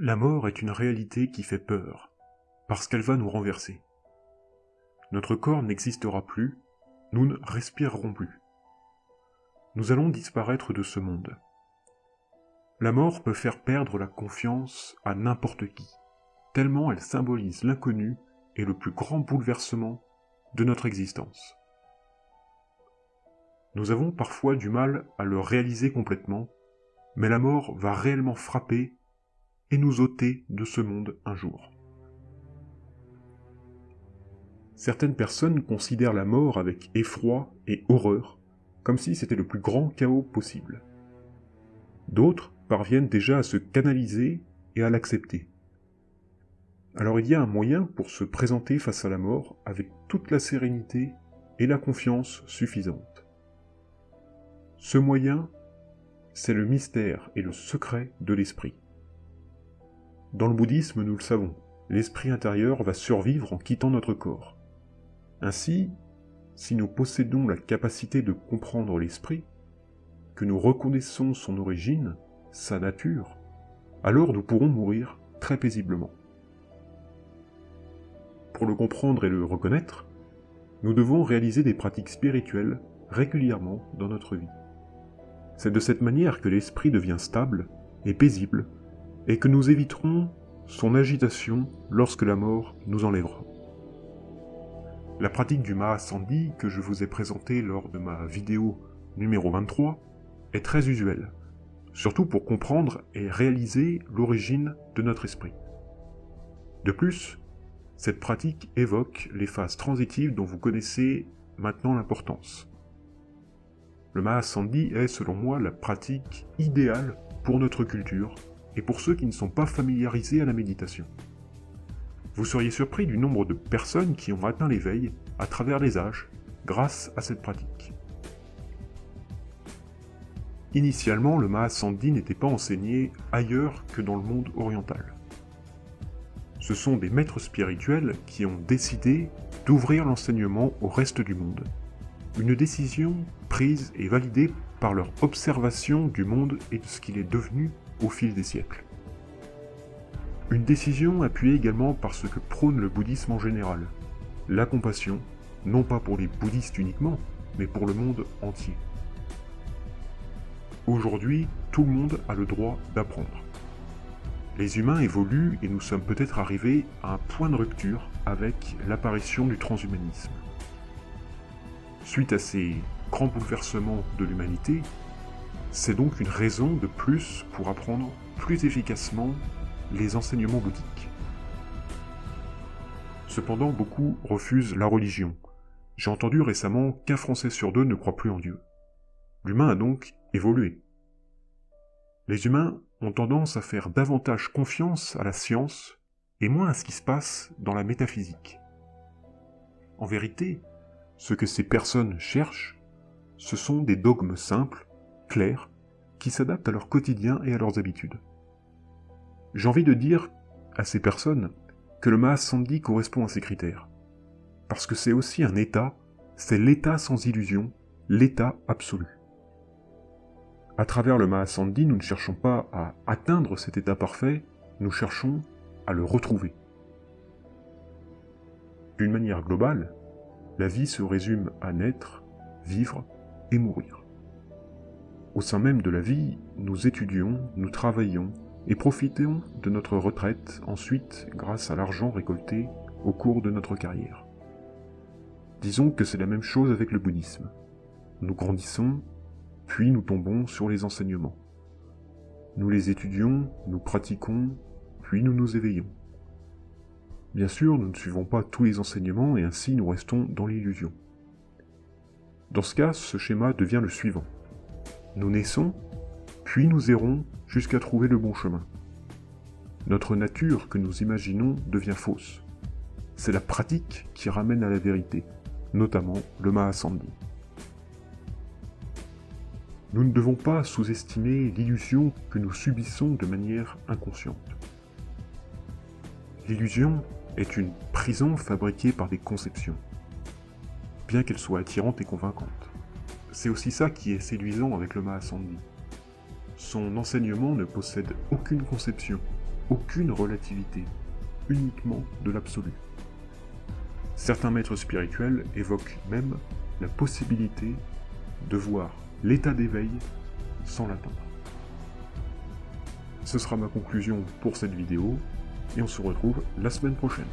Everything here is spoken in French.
La mort est une réalité qui fait peur, parce qu'elle va nous renverser. Notre corps n'existera plus, nous ne respirerons plus. Nous allons disparaître de ce monde. La mort peut faire perdre la confiance à n'importe qui, tellement elle symbolise l'inconnu et le plus grand bouleversement de notre existence. Nous avons parfois du mal à le réaliser complètement, mais la mort va réellement frapper et nous ôter de ce monde un jour. Certaines personnes considèrent la mort avec effroi et horreur, comme si c'était le plus grand chaos possible. D'autres parviennent déjà à se canaliser et à l'accepter. Alors il y a un moyen pour se présenter face à la mort avec toute la sérénité et la confiance suffisante. Ce moyen, c'est le mystère et le secret de l'esprit. Dans le bouddhisme, nous le savons, l'esprit intérieur va survivre en quittant notre corps. Ainsi, si nous possédons la capacité de comprendre l'esprit, que nous reconnaissons son origine, sa nature, alors nous pourrons mourir très paisiblement. Pour le comprendre et le reconnaître, nous devons réaliser des pratiques spirituelles régulièrement dans notre vie. C'est de cette manière que l'esprit devient stable et paisible, et que nous éviterons son agitation lorsque la mort nous enlèvera. La pratique du Mahasandhi que je vous ai présentée lors de ma vidéo numéro 23 est très usuelle, surtout pour comprendre et réaliser l'origine de notre esprit. De plus, cette pratique évoque les phases transitives dont vous connaissez maintenant l'importance. Le Mahasandhi est, selon moi, la pratique idéale pour notre culture et pour ceux qui ne sont pas familiarisés à la méditation. Vous seriez surpris du nombre de personnes qui ont atteint l'éveil à travers les âges grâce à cette pratique. Initialement, le Mahasandhi n'était pas enseigné ailleurs que dans le monde oriental. Ce sont des maîtres spirituels qui ont décidé d'ouvrir l'enseignement au reste du monde. Une décision prise et validée par leur observation du monde et de ce qu'il est devenu au fil des siècles. Une décision appuyée également par ce que prône le bouddhisme en général, la compassion, non pas pour les bouddhistes uniquement, mais pour le monde entier. Aujourd'hui, tout le monde a le droit d'apprendre. Les humains évoluent et nous sommes peut-être arrivés à un point de rupture avec l'apparition du transhumanisme. Suite à ces grands bouleversements de l'humanité, c'est donc une raison de plus pour apprendre plus efficacement les enseignements bouddhiques. Cependant, beaucoup refusent la religion. J'ai entendu récemment qu'un Français sur deux ne croit plus en Dieu. L'humain a donc évolué. Les humains ont tendance à faire davantage confiance à la science et moins à ce qui se passe dans la métaphysique. En vérité, ce que ces personnes cherchent, ce sont des dogmes simples, clairs, qui s'adaptent à leur quotidien et à leurs habitudes. J'ai envie de dire à ces personnes que le Mahasandhi correspond à ces critères. Parce que c'est aussi un état, c'est l'état sans illusion, l'état absolu. À travers le Mahasandhi, nous ne cherchons pas à atteindre cet état parfait, nous cherchons à le retrouver. D'une manière globale, la vie se résume à naître, vivre et mourir. Au sein même de la vie, nous étudions, nous travaillons et profitons de notre retraite ensuite grâce à l'argent récolté au cours de notre carrière. Disons que c'est la même chose avec le bouddhisme. Nous grandissons, puis nous tombons sur les enseignements. Nous les étudions, nous pratiquons, puis nous nous éveillons. Bien sûr, nous ne suivons pas tous les enseignements et ainsi nous restons dans l'illusion. Dans ce cas, ce schéma devient le suivant. Nous naissons, puis nous errons jusqu'à trouver le bon chemin. Notre nature que nous imaginons devient fausse. C'est la pratique qui ramène à la vérité, notamment le Mahasandhi. Nous ne devons pas sous-estimer l'illusion que nous subissons de manière inconsciente. L'illusion est une prison fabriquée par des conceptions, bien qu'elle soit attirante et convaincante. C'est aussi ça qui est séduisant avec le Mahasandhi. Son enseignement ne possède aucune conception. aucune relativité, uniquement de l'absolu. Certains maîtres spirituels évoquent même la possibilité de voir l'état d'éveil sans l'atteindre. Ce sera ma conclusion pour cette vidéo, et on se retrouve la semaine prochaine.